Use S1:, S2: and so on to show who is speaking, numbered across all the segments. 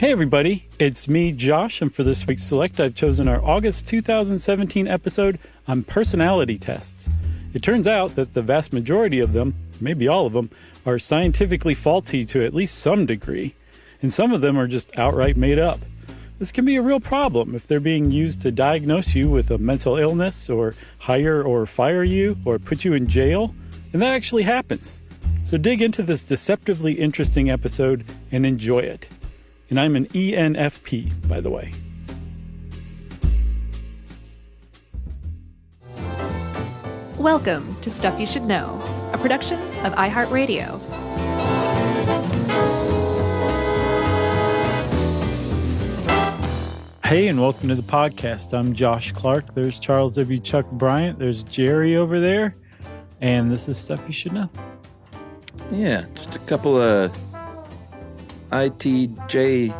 S1: Hey everybody, it's me, Josh, and for this week's Select, I've chosen our August 2017 episode on personality tests. It turns out that the vast majority of them, maybe all of them, are scientifically faulty to at least some degree, and some of them are just outright made up. This can be a real problem if they're being used to diagnose you with a mental illness, or hire or fire you, or put you in jail, and that actually happens. So dig into this deceptively interesting episode and enjoy it. And I'm an ENFP, by the way.
S2: Welcome to Stuff You Should Know, a production of iHeartRadio.
S1: Hey, and welcome to the podcast. I'm Josh Clark. There's Charles W. Chuck Bryant. There's Jerry over there. And this is Stuff You Should Know.
S3: Yeah, just a couple of ITJS's.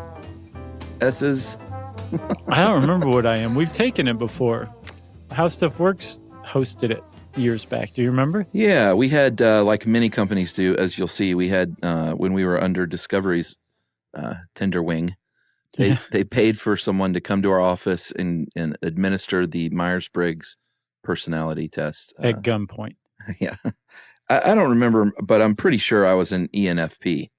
S1: I don't remember what I am. We've taken it before. How Stuff Works hosted it years back. Do you remember?
S3: Yeah, we had, like many companies do, as you'll see, we had, when we were under Discovery's tender wing, they paid for someone to come to our office and administer the Myers-Briggs personality test.
S1: At gunpoint.
S3: Yeah. I don't remember, but I'm pretty sure I was an ENFP.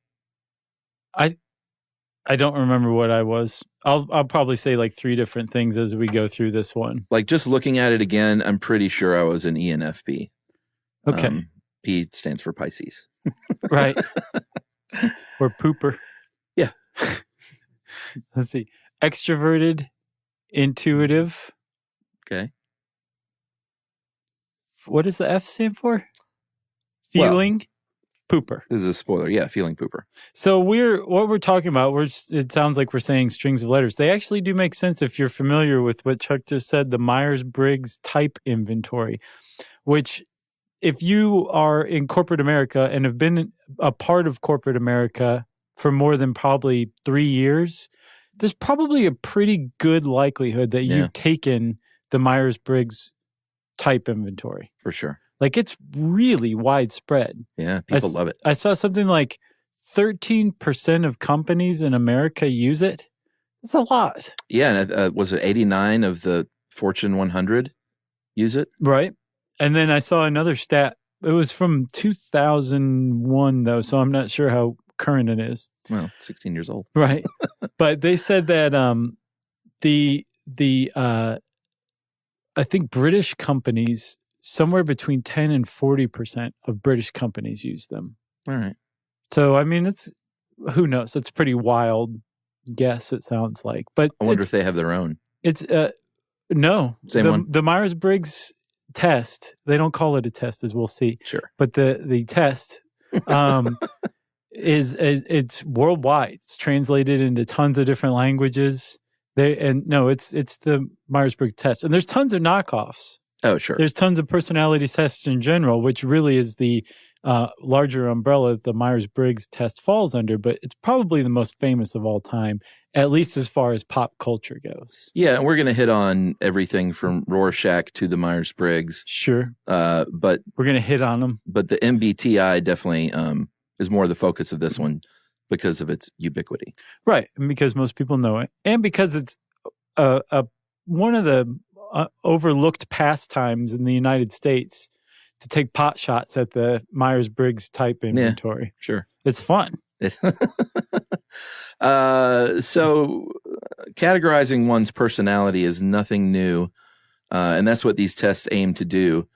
S1: I don't remember what I was. I'll probably say like three different things as we go through this one.
S3: Like just looking at it again, I'm pretty sure I was an ENFP.
S1: Okay.
S3: P stands for Pisces.
S1: Right. Or pooper.
S3: Yeah.
S1: Let's see. Extroverted, intuitive.
S3: Okay.
S1: What does the F stand for? Feeling pooper.
S3: This is a spoiler. Yeah, feeling pooper.
S1: So what we're talking about, it sounds like we're saying strings of letters. They actually do make sense if you're familiar with what Chuck just said, the Myers-Briggs type inventory, which if you are in corporate America and have been a part of corporate America for more than probably 3 years, there's probably a pretty good likelihood that you've taken the Myers-Briggs type inventory.
S3: For sure.
S1: Like, it's really widespread.
S3: Yeah, people love it.
S1: I saw something like 13% of companies in America use it. It's a lot.
S3: Yeah, and was it 89 of the Fortune 100 use it?
S1: Right. And then I saw another stat. It was from 2001, though, so I'm not sure how current it is.
S3: Well, 16 years old.
S1: Right. But they said that I think British companies, somewhere between 10 and 40% of British companies use them.
S3: All right.
S1: So, I mean, who knows? It's a pretty wild guess, it sounds like. But
S3: I wonder if they have their own.
S1: It's, no.
S3: Same one?
S1: The Myers-Briggs test, they don't call it a test, as we'll see.
S3: Sure.
S1: But the test it's worldwide. It's translated into tons of different languages. It's the Myers-Briggs test. And there's tons of knockoffs.
S3: Oh, sure.
S1: There's tons of personality tests in general, which really is the larger umbrella the Myers-Briggs test falls under, but it's probably the most famous of all time, at least as far as pop culture goes.
S3: Yeah, and we're going to hit on everything from Rorschach to the Myers-Briggs.
S1: Sure.
S3: But
S1: we're going to hit on them.
S3: But the MBTI definitely is more the focus of this one because of its ubiquity.
S1: Right, and because most people know it, and because it's one of the overlooked pastimes in the United States to take pot shots at the Myers-Briggs type inventory.
S3: Yeah, sure.
S1: It's fun.
S3: So categorizing one's personality is nothing new. And that's what these tests aim to do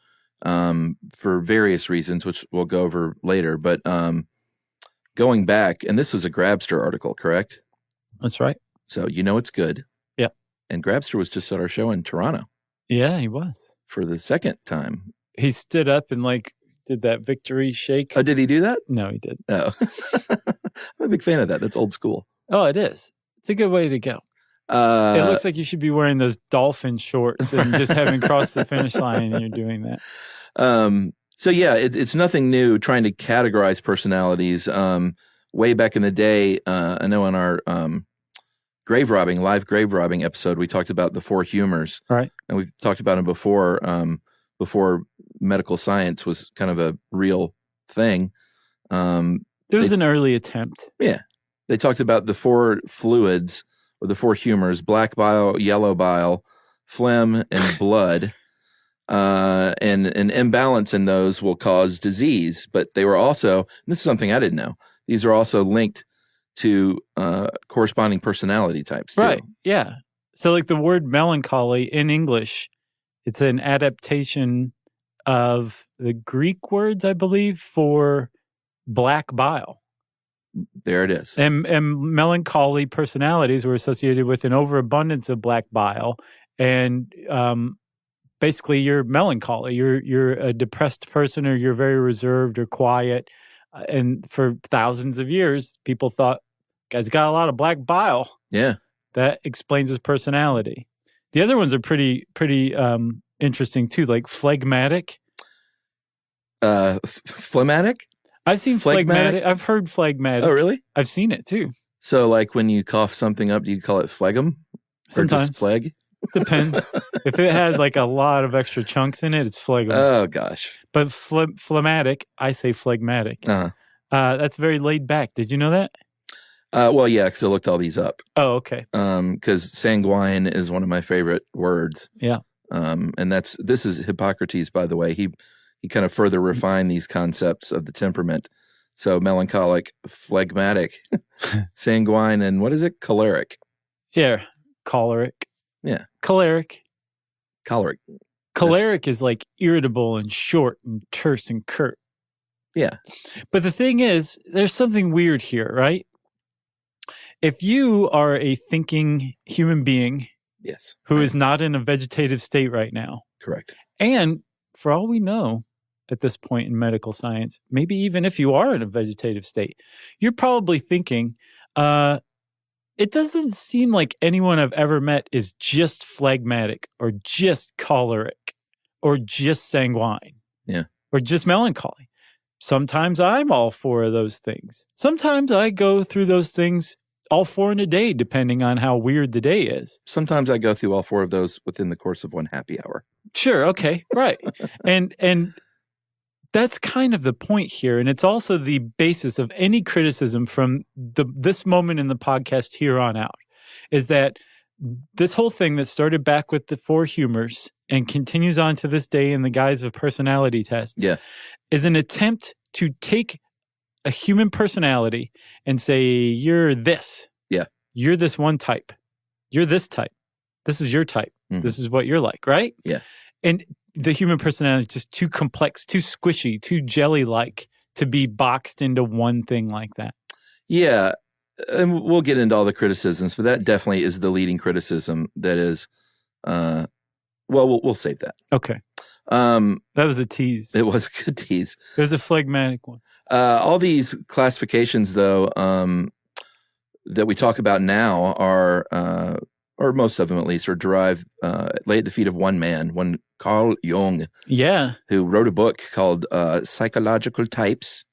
S3: for various reasons, which we'll go over later. But going back, and this was a Grabster article, correct?
S1: That's right.
S3: So you know it's good.
S1: Yeah.
S3: And Grabster was just at our show in Toronto.
S1: Yeah, he was.
S3: For the second time.
S1: He stood up and did that victory shake.
S3: Oh, did he do that?
S1: No, he didn't.
S3: Oh. I'm a big fan of that. That's old school.
S1: Oh, it is. It's a good way to go. It looks like you should be wearing those dolphin shorts and just having crossed the finish line and you're doing that.
S3: So yeah, it's nothing new trying to categorize personalities. Way back in the day, I know on our live grave robbing episode, we talked about the four humors.
S1: Right.
S3: And we've talked about them before medical science was kind of a real thing.
S1: It was an early attempt.
S3: Yeah. They talked about the 4 fluids or the 4 humors: black bile, yellow bile, phlegm, and blood. And an imbalance in those will cause disease. But they were also, and this is something I didn't know, these are also linked to corresponding personality types too.
S1: Right. Yeah. So like the word melancholy in English, it's an adaptation of the Greek words, I believe, for black bile.
S3: There it is.
S1: And melancholy personalities were associated with an overabundance of black bile. And basically you're melancholy. You're a depressed person, or you're very reserved or quiet. And for thousands of years, people thought, guy's got a lot of black bile.
S3: Yeah.
S1: That explains his personality. The other ones are pretty interesting too, like phlegmatic.
S3: Phlegmatic?
S1: I've seen phlegmatic. I've heard phlegmatic.
S3: Oh, really?
S1: I've seen it too.
S3: So, like when you cough something up, do you call it phlegm?
S1: Sometimes.
S3: Or just phleg?
S1: Depends. If it had like a lot of extra chunks in it, it's phlegm.
S3: Oh, gosh.
S1: But phlegmatic, I say phlegmatic.
S3: Uh-huh.
S1: That's very laid back. Did you know that?
S3: Well, yeah, because I looked all these up.
S1: Oh, okay.
S3: Because sanguine is one of my favorite words.
S1: Yeah.
S3: And this is Hippocrates, by the way. He kind of further refined these concepts of the temperament. So melancholic, phlegmatic, sanguine, and what is it? Choleric.
S1: Yeah. Choleric.
S3: Yeah.
S1: Choleric.
S3: Choleric.
S1: Choleric is like irritable and short and terse and curt.
S3: Yeah.
S1: But the thing is, there's something weird here, right? If you are a thinking human being,
S3: yes,
S1: who is not in a vegetative state right now,
S3: correct.
S1: And for all we know at this point in medical science, maybe even if you are in a vegetative state, you're probably thinking, it doesn't seem like anyone I've ever met is just phlegmatic or just choleric or just sanguine.
S3: Yeah.
S1: Or just melancholy. Sometimes I'm all 4 of those things. Sometimes I go through those things all 4 in a day, depending on how weird the day is.
S3: Sometimes I go through all 4 of those within the course of one happy hour.
S1: Sure. Okay. Right. and that's kind of the point here. And it's also the basis of any criticism from this moment in the podcast here on out, is that this whole thing that started back with the 4 humors and continues on to this day in the guise of personality tests is an attempt to take a human personality and say, you're this.
S3: Yeah.
S1: You're this one type. You're this type. This is your type. Mm-hmm. This is what you're like, right?
S3: Yeah.
S1: And the human personality is just too complex, too squishy, too jelly-like to be boxed into one thing like that.
S3: Yeah. And we'll get into all the criticisms, but that definitely is the leading criticism that is, we'll save that.
S1: Okay. That was a tease.
S3: It was a good tease.
S1: There's a phlegmatic one.
S3: All these classifications, though, that we talk about now are, or most of them at least, are derived, lay at the feet of one man, one Carl Jung.
S1: Yeah.
S3: Who wrote a book called Psychological Types.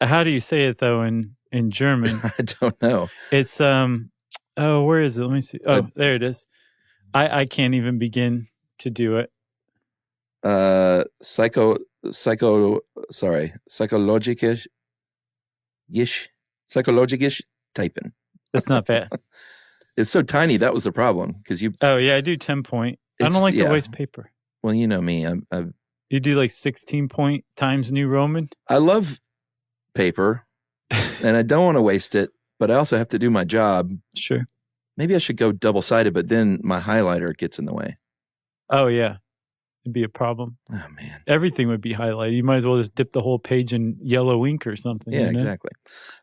S1: How do you say it, though, in German?
S3: I don't know.
S1: It's, where is it? Let me see. Oh, there it is. I can't even begin to do it.
S3: Psychologisch typen.
S1: That's not bad.
S3: It's so tiny. That was the problem because you.
S1: Oh yeah, I do 10-point. I don't like to waste paper.
S3: Well, you know me.
S1: You do like 16-point Times New Roman.
S3: I love paper, and I don't want to waste it, but I also have to do my job.
S1: Sure.
S3: Maybe I should go double-sided, but then my highlighter gets in the way.
S1: Oh yeah. It'd be a problem.
S3: Oh man,
S1: everything would be highlighted. You might as well just dip the whole page in yellow ink or something.
S3: Yeah, exactly.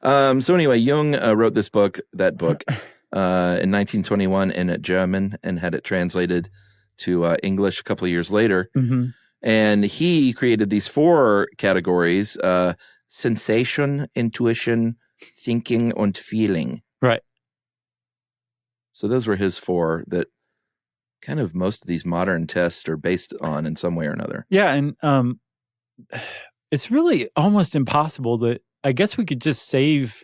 S3: So anyway, Jung wrote that book in 1921 in German and had it translated to English a couple of years later.
S1: Mm-hmm.
S3: And he created these 4 categories: sensation, intuition, thinking, and feeling.
S1: Right. So
S3: those were his 4 that kind of most of these modern tests are based on in some way or another.
S1: Yeah, and it's really almost impossible that I guess we could just save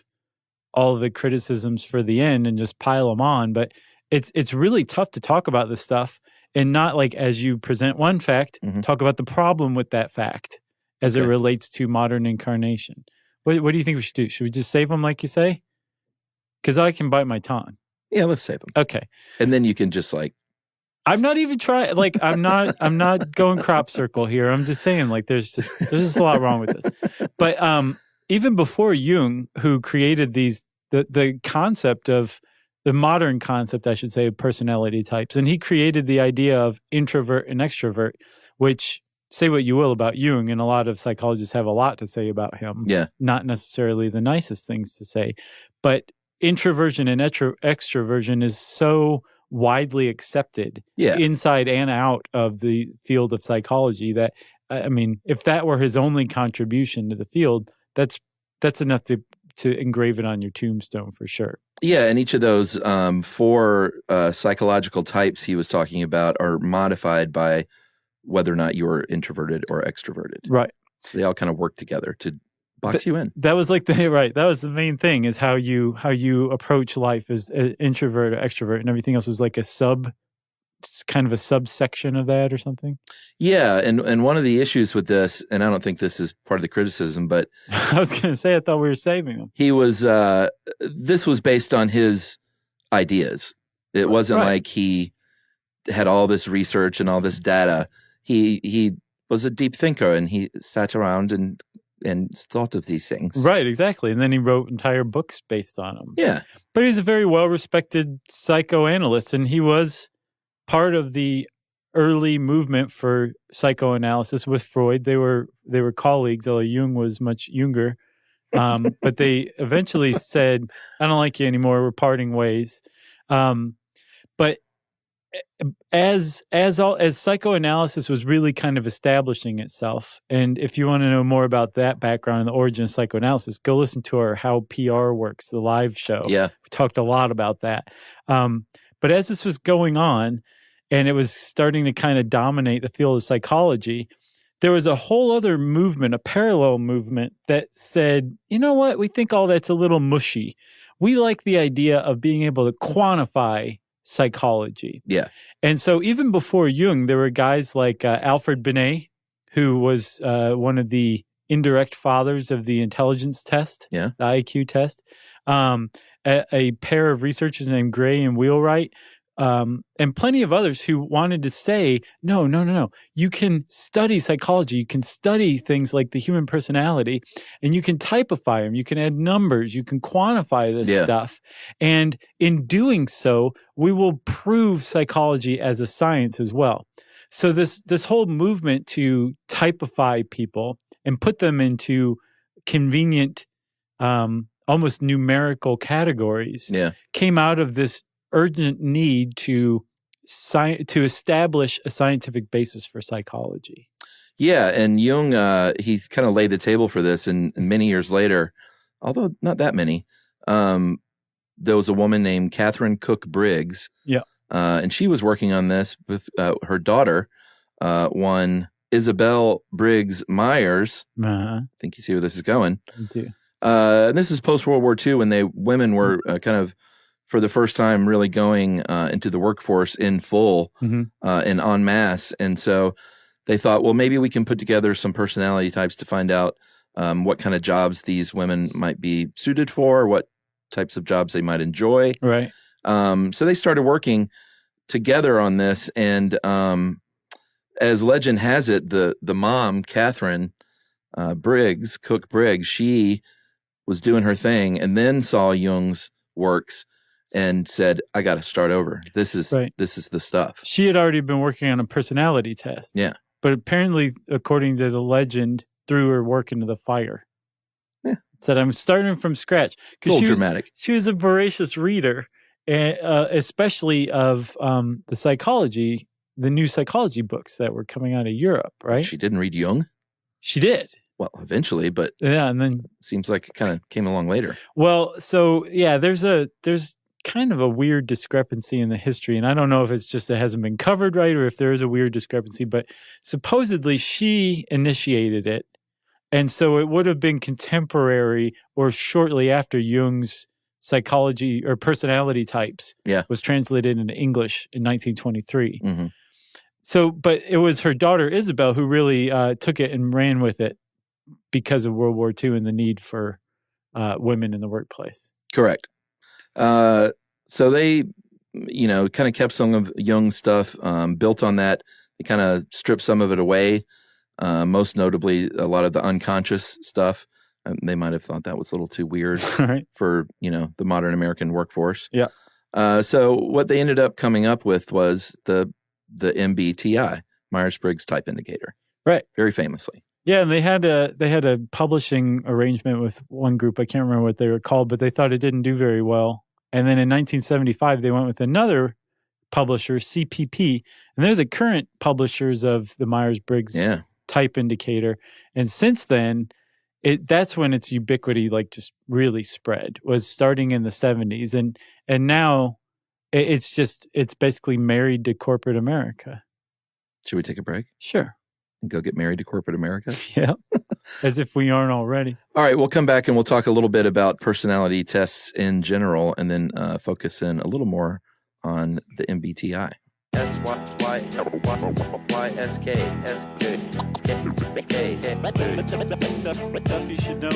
S1: all of the criticisms for the end and just pile them on, but it's really tough to talk about this stuff and not like as you present one fact, talk about the problem with that fact as it relates to modern incarnation. What do you think we should do? Should we just save them like you say? Because I can bite my tongue.
S3: Yeah, let's save them.
S1: Okay.
S3: And then you can just like.
S1: I'm not even trying. Like, I'm not going crop circle here. I'm just saying, like, there's just a lot wrong with this. But even before Jung, who created the concept of the modern concept, I should say, of personality types, and he created the idea of introvert and extrovert, which, say what you will about Jung, and a lot of psychologists have a lot to say about him.
S3: Yeah.
S1: Not necessarily the nicest things to say, but introversion and extroversion is so widely accepted inside and out of the field of psychology that, I mean, if that were his only contribution to the field, that's enough to engrave it on your tombstone for sure.
S3: Yeah, and each of those 4 psychological types he was talking about are modified by whether or not you're introverted or extroverted.
S1: Right.
S3: So they all kind of work together to box you in.
S1: That was like that was the main thing, is how you approach life as an introvert or extrovert, and everything else was like kind of a subsection of that or something.
S3: Yeah, and one of the issues with this, and I don't think this is part of the criticism, but
S1: I was going to say, I thought we were saving them.
S3: He was this was based on his ideas. It wasn't like he had all this research and all this data. He was a deep thinker, and he sat around and thought of these things.
S1: Right, exactly. And then he wrote entire books based on them.
S3: Yeah.
S1: But he's a very well-respected psychoanalyst, and he was part of the early movement for psychoanalysis with Freud. They were colleagues, although Jung was much younger. But they eventually said, I don't like you anymore, we're parting ways. But as psychoanalysis was really kind of establishing itself, and if you want to know more about that background and the origin of psychoanalysis, go listen to our How PR Works, the live show.
S3: Yeah.
S1: We talked a lot about that. But as this was going on, and it was starting to kind of dominate the field of psychology, there was a whole other movement, a parallel movement that said, you know what, we think all that's a little mushy. We like the idea of being able to quantify psychology.
S3: Yeah.
S1: And so even before Jung, there were guys like Alfred Binet, who was one of the indirect fathers of the intelligence test, the IQ test. A pair of researchers named Gray and Wheelwright, and plenty of others who wanted to say, no. You can study psychology. You can study things like the human personality, and you can typify them. You can add numbers. You can quantify this stuff. And in doing so, we will prove psychology as a science as well. So this whole movement to typify people and put them into convenient, almost numerical categories came out of this urgent need to establish a scientific basis for psychology.
S3: Yeah, and Jung, he kind of laid the table for this, and many years later, although not that many, there was a woman named Catherine Cook Briggs, and she was working on this with her daughter, one Isabel Briggs Myers. I think you see where this is going.
S1: I do.
S3: And this is post-World War II, when women were kind of, for the first time, really going into the workforce in full and en masse. And so they thought, well, maybe we can put together some personality types to find out what kind of jobs these women might be suited for, what types of jobs they might enjoy.
S1: Right.
S3: So they started working together on this. And as legend has it, the mom, Catherine Briggs, Cook Briggs, she was doing her thing and then saw Jung's works and said, I got to start over. This is the stuff.
S1: She had already been working on a personality test.
S3: Yeah.
S1: But apparently, according to the legend, threw her work into the fire.
S3: Yeah.
S1: Said, I'm starting from scratch.
S3: It's a little dramatic.
S1: She was a voracious reader, especially of the psychology, the new psychology books that were coming out of Europe, right?
S3: She didn't read Jung?
S1: She did.
S3: Well, eventually, but
S1: and then
S3: seems like it kind of came along later.
S1: Well, so yeah, there's kind of a weird discrepancy in the history, and I don't know if it's just it hasn't been covered right or if there is a weird discrepancy, but supposedly she initiated it, and so it would have been contemporary or shortly after Jung's psychology or personality types was translated into English in 1923.
S3: Mm-hmm.
S1: So, but it was her daughter Isabel who really took it and ran with it because of World War II and the need for women in the workplace.
S3: Correct. So they, kind of kept some of Jung's stuff, built on that. They kind of stripped some of it away. Most notably, a lot of the unconscious stuff. They might have thought that was a little too weird
S1: Right.
S3: for, the modern American workforce.
S1: Yeah.
S3: So what they ended up coming up with was the MBTI, Myers-Briggs Type Indicator.
S1: Right.
S3: Very famously.
S1: Yeah, and they had a publishing arrangement with one group. I can't remember what they were called, but they thought it didn't do very well. And then in 1975, they went with another publisher, CPP, and they're the current publishers of the Myers-Briggs Type Indicator. And since then, that's when its ubiquity just really spread, was starting in the 70s. And now it's basically married to corporate America.
S3: Should we take a break?
S1: Sure.
S3: And go get married to corporate America?
S1: Yeah. As if we aren't already.
S3: All right, we'll come back and we'll talk a little bit about personality tests in general, and then focus in a little more on the MBTI.
S1: Stuff you should know.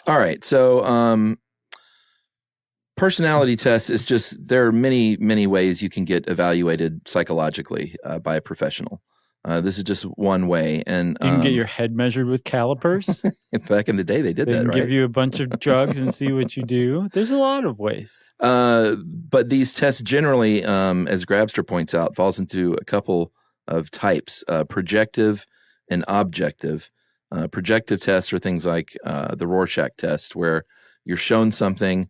S3: All right, so personality tests is just, there are many, many ways you can get evaluated psychologically by a professional. This is just one way. And
S1: you can get your head measured with calipers.
S3: Back in the day, they did that, right?
S1: Give you a bunch of drugs and see what you do. There's a lot of ways.
S3: But these tests generally, as Grabster points out, falls into a couple of types, projective and objective. Projective tests are things like the Rorschach test, where you're shown something,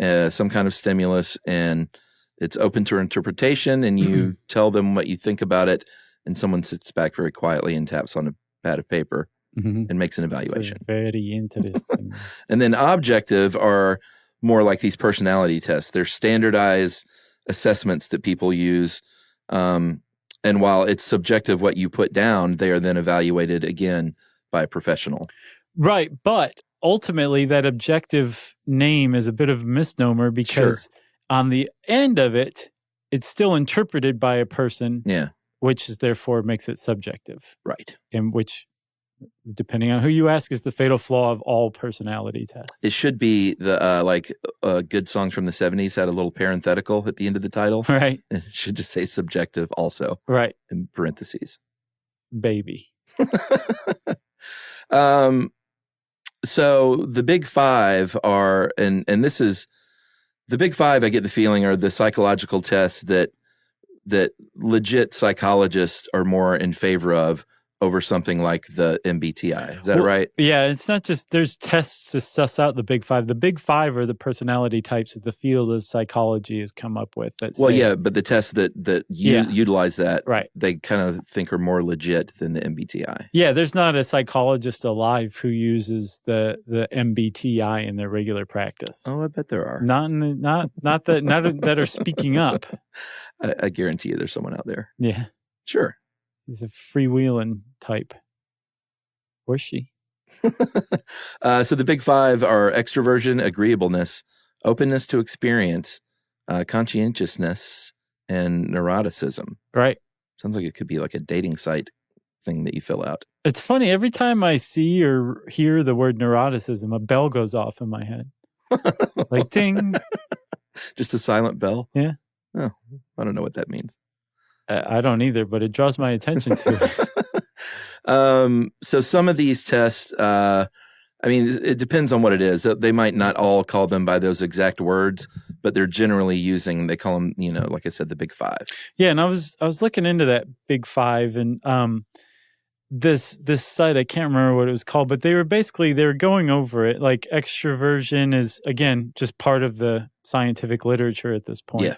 S3: some kind of stimulus, and it's open to interpretation, and you tell them what you think about it, and someone sits back very quietly and taps on a pad of paper and makes an evaluation.
S1: Very interesting.
S3: And then objective are more like these personality tests. They're standardized assessments that people use. And while it's subjective what you put down, they are then evaluated again by a professional.
S1: Right. But ultimately, that objective name is a bit of a misnomer, because on the end of it, it's still interpreted by a person.
S3: Yeah.
S1: Which is therefore makes it subjective.
S3: Right.
S1: And which, depending on who you ask, is the fatal flaw of all personality tests.
S3: It should be the good songs from the 70s had a little parenthetical at the end of the title.
S1: Right.
S3: It should just say subjective also.
S1: Right.
S3: In parentheses.
S1: Baby.
S3: So the big five are, and this is, the big five, I get the feeling, are the psychological tests that legit psychologists are more in favor of over something like the MBTI. Is that right?
S1: Yeah, it's not just, there's tests to suss out the big five. The big five are the personality types that the field of psychology has come up with. But
S3: the tests that utilize that,
S1: right,
S3: they kind of think are more legit than the MBTI.
S1: Yeah, there's not a psychologist alive who uses the MBTI in their regular practice.
S3: Oh, I bet there are.
S1: Not that are speaking up.
S3: I guarantee you there's someone out there.
S1: Yeah.
S3: Sure.
S1: He's a freewheeling type. Or she.
S3: So the big five are extroversion, agreeableness, openness to experience, conscientiousness, and neuroticism.
S1: Right.
S3: Sounds like it could be like a dating site thing that you fill out.
S1: It's funny. Every time I see or hear the word neuroticism, a bell goes off in my head. Like ding.
S3: Just a silent bell?
S1: Yeah.
S3: Oh, I don't know what that means.
S1: I don't either, but it draws my attention to
S3: it. So some of these tests, it depends on what it is. They might not all call them by those exact words, but they're generally using, they call them, like I said, the big five.
S1: Yeah. And I was looking into that big five, and this site, I can't remember what it was called, but they were going over it. Like extroversion is, again, just part of the scientific literature at this point.
S3: Yeah.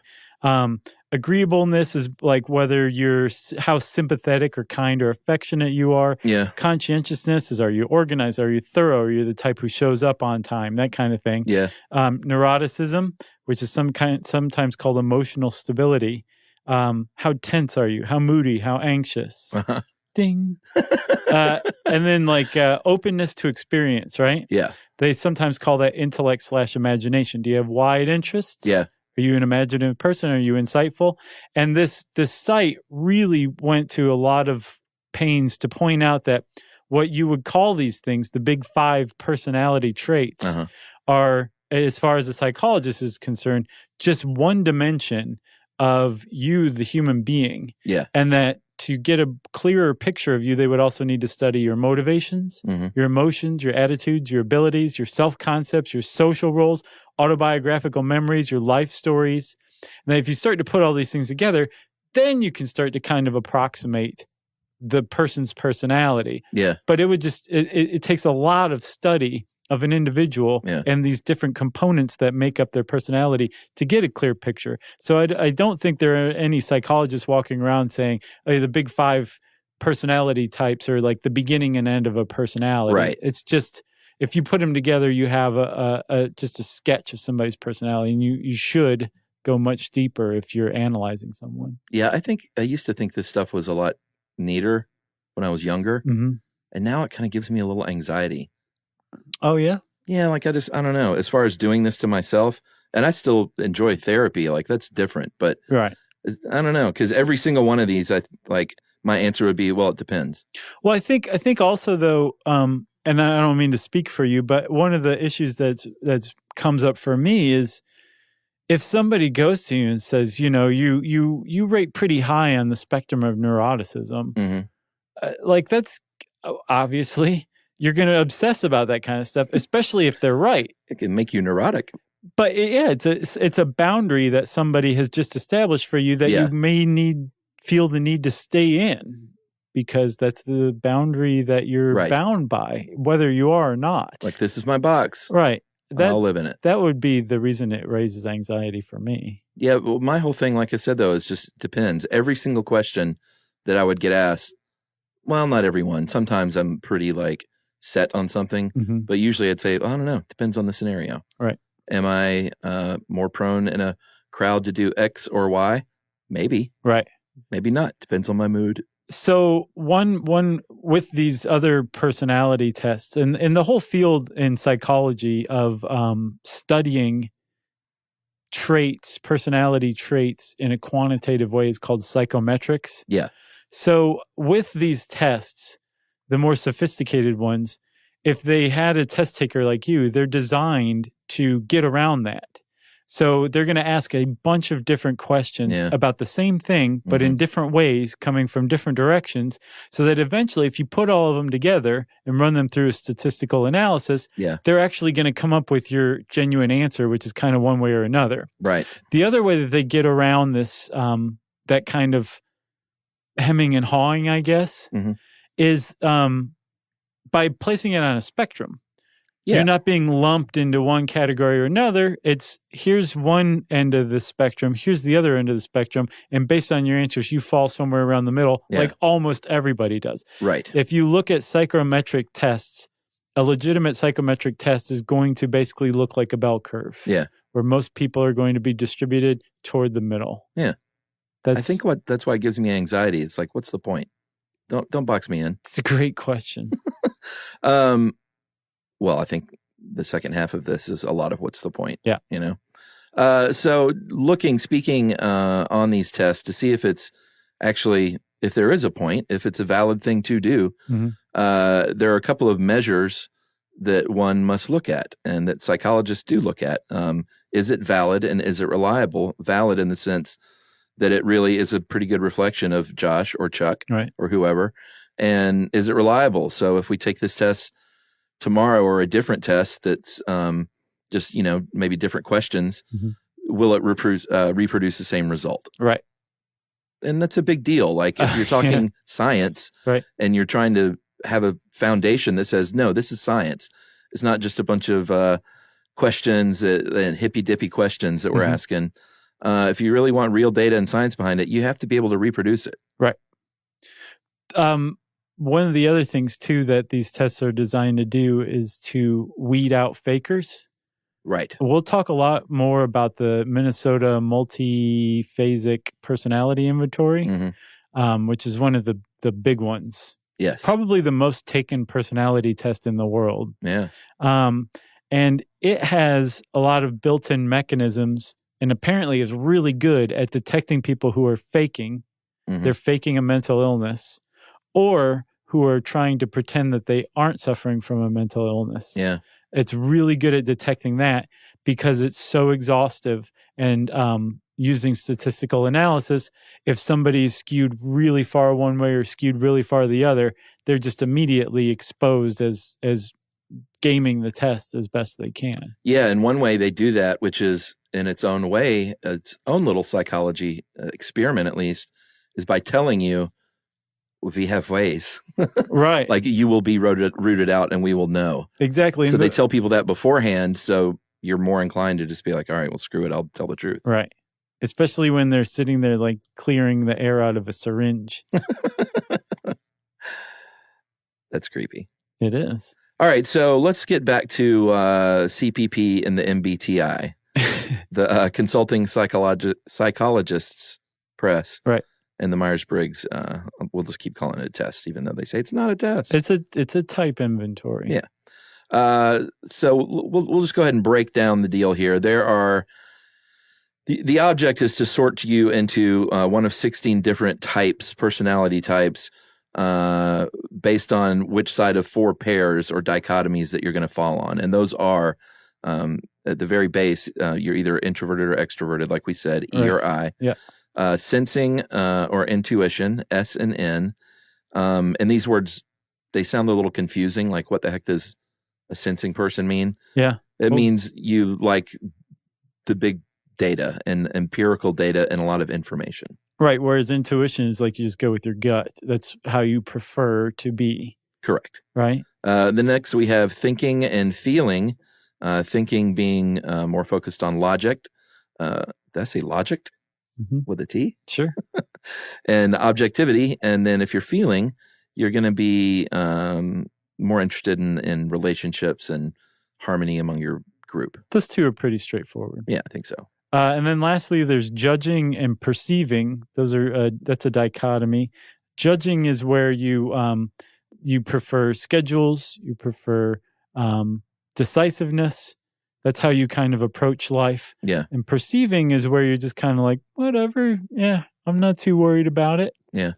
S1: Agreeableness is like whether how sympathetic or kind or affectionate you are.
S3: Yeah.
S1: Conscientiousness is, are you organized? Are you thorough? Are you the type who shows up on time? That kind of thing.
S3: Yeah.
S1: Neuroticism, which is sometimes called emotional stability. How tense are you? How moody? How anxious?
S3: Uh-huh.
S1: Ding. And then openness to experience, right?
S3: Yeah.
S1: They sometimes call that intellect / imagination. Do you have wide interests?
S3: Yeah.
S1: Are you an imaginative person? Are you insightful? And this site really went to a lot of pains to point out that what you would call these things, the big 5 personality traits, are, as far as a psychologist is concerned, just one dimension of you, the human being.
S3: Yeah.
S1: And that to get a clearer picture of you, they would also need to study your motivations, your emotions, your attitudes, your abilities, your self-concepts, your social roles, autobiographical memories, your life stories. And then if you start to put all these things together, then you can start to kind of approximate the person's personality.
S3: Yeah.
S1: But it would just, it takes a lot of study of an individual and these different components that make up their personality to get a clear picture. So I don't think there are any psychologists walking around saying, oh, the big 5 personality types are like the beginning and end of a personality.
S3: Right.
S1: It's just, if you put them together, you have just a sketch of somebody's personality, and you should go much deeper if you're analyzing someone.
S3: Yeah, I used to think this stuff was a lot neater when I was younger, and now it kind of gives me a little anxiety.
S1: Oh, yeah?
S3: Yeah, like I don't know. As far as doing this to myself, and I still enjoy therapy, like that's different, but
S1: right.
S3: I don't know, because every single one of these, my answer would be, well, it depends.
S1: Well, I think also though, and I don't mean to speak for you, but one of the issues that's comes up for me is if somebody goes to you and says, you rate pretty high on the spectrum of neuroticism, like that's obviously you're going to obsess about that kind of stuff, especially if they're right.
S3: It can make you neurotic.
S1: But it's a boundary that somebody has just established for you that you may feel the need to stay in, because that's the boundary that you're bound by, whether you are or not.
S3: Like, this is my box.
S1: Right.
S3: I'll live in it.
S1: That would be the reason it raises anxiety for me.
S3: Yeah, well, my whole thing, like I said, though, is just depends. Every single question that I would get asked, well, not everyone. Sometimes I'm pretty set on something, but usually I'd say, I don't know. Depends on the scenario.
S1: Right.
S3: Am I more prone in a crowd to do X or Y? Maybe.
S1: Right.
S3: Maybe not. Depends on my mood.
S1: So one with these other personality tests and the whole field in psychology of studying personality traits in a quantitative way is called psychometrics.
S3: Yeah.
S1: So with these tests, the more sophisticated ones, if they had a test taker like you, they're designed to get around that. So they're going to ask a bunch of different questions about the same thing, but in different ways, coming from different directions, so that eventually, if you put all of them together and run them through a statistical analysis, they're actually going to come up with your genuine answer, which is kind of one way or another.
S3: Right.
S1: The other way that they get around this, that kind of hemming and hawing, I guess, is by placing it on a spectrum. You're not being lumped into one category or another. It's here's one end of the spectrum, here's the other end of the spectrum, and based on your answers, you fall somewhere around the middle, like almost everybody does.
S3: Right.
S1: If you look at psychometric tests, a legitimate psychometric test is going to basically look like a bell curve.
S3: Yeah.
S1: Where most people are going to be distributed toward the middle.
S3: Yeah. I think that's why it gives me anxiety. It's like, what's the point? Don't box me in.
S1: It's a great question.
S3: Well, I think the second half of this is a lot of what's the point.
S1: Yeah.
S3: So speaking on these tests to see if it's actually, if there is a point, if it's a valid thing to do, there are a couple of measures that one must look at and that psychologists do look at. Is it valid and is it reliable? Valid in the sense that it really is a pretty good reflection of Josh or Chuck or whoever. And is it reliable? So if we take this test tomorrow or a different test that's just, maybe different questions, will it reproduce the same result?
S1: Right.
S3: And that's a big deal. Like if you're talking science and you're trying to have a foundation that says, no, this is science. It's not just a bunch of questions and hippy-dippy questions that we're asking. If you really want real data and science behind it, you have to be able to reproduce it.
S1: Right. One of the other things, too, that these tests are designed to do is to weed out fakers.
S3: Right.
S1: We'll talk a lot more about the Minnesota Multiphasic Personality Inventory, which is one of the big ones.
S3: Yes.
S1: Probably the most taken personality test in the world.
S3: Yeah.
S1: And it has a lot of built-in mechanisms and apparently is really good at detecting people who are faking.
S3: Mhm.
S1: They're faking a mental illness, or who are trying to pretend that they aren't suffering from a mental illness.
S3: Yeah.
S1: It's really good at detecting that because it's so exhaustive and using statistical analysis. If somebody's skewed really far one way or skewed really far the other, they're just immediately exposed as gaming the test as best they can.
S3: Yeah, and one way they do that, which is in its own way, its own little psychology experiment at least, is by telling you, we have ways.
S1: Right.
S3: Like you will be rooted out and we will know.
S1: Exactly.
S3: So they tell people that beforehand, so you're more inclined to just be like, all right, well, screw it, I'll tell the truth.
S1: Right. Especially when they're sitting there like clearing the air out of a syringe.
S3: That's creepy.
S1: It is.
S3: All right, so let's get back to CPP and the MBTI, the Consulting Psychologists Press.
S1: Right.
S3: And the Myers-Briggs, we'll just keep calling it a test, even though they say it's not a test.
S1: It's a type inventory.
S3: Yeah. So we'll just go ahead and break down the deal here. There are the object is to sort you into one of 16 different types, personality types, based on which side of 4 pairs or dichotomies that you're going to fall on, and those are at the very base, you're either introverted or extroverted, like we said, E or I.
S1: Yeah.
S3: Sensing or intuition, S and N. And these words, they sound a little confusing. Like, what the heck does a sensing person mean?
S1: Yeah.
S3: It means you like the big data and empirical data and a lot of information.
S1: Right. Whereas intuition is like you just go with your gut. That's how you prefer to be.
S3: Correct.
S1: Right.
S3: The next we have thinking and feeling. Thinking being more focused on logic. Did I say logic?
S1: Mm-hmm.
S3: With a T?
S1: Sure.
S3: And objectivity. And then if you're feeling, you're going to be more interested in relationships and harmony among your group.
S1: Those two are pretty straightforward.
S3: Yeah, I think so.
S1: And then lastly, there's judging and perceiving. Those are that's a dichotomy. Judging is where you prefer schedules, you prefer decisiveness. That's how you kind of approach life.
S3: Yeah.
S1: And perceiving is where you're just kind of like, whatever. Yeah, I'm not too worried about it.
S3: Yeah.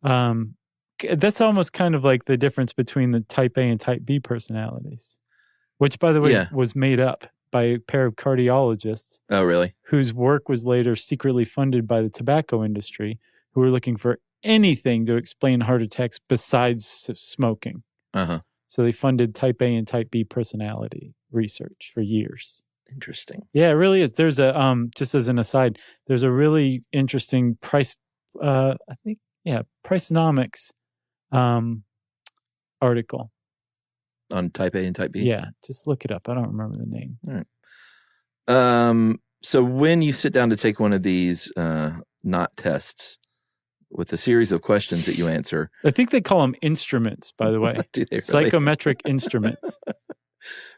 S1: That's almost kind of like the difference between the type A and type B personalities, which, by the way, was made up by a pair of cardiologists.
S3: Oh, really?
S1: Whose work was later secretly funded by the tobacco industry, who were looking for anything to explain heart attacks besides smoking.
S3: Uh-huh.
S1: So they funded type A and type B personality research for years.
S3: Interesting.
S1: Yeah, it really is. There's a just as an aside, there's a really interesting Pricenomics article
S3: on type A and type B.
S1: Yeah, just look it up. I don't remember the name.
S3: All right. So when you sit down to take one of these not tests with a series of questions that you answer,
S1: I think they call them instruments, by the way.
S3: Do they really?
S1: Psychometric instruments.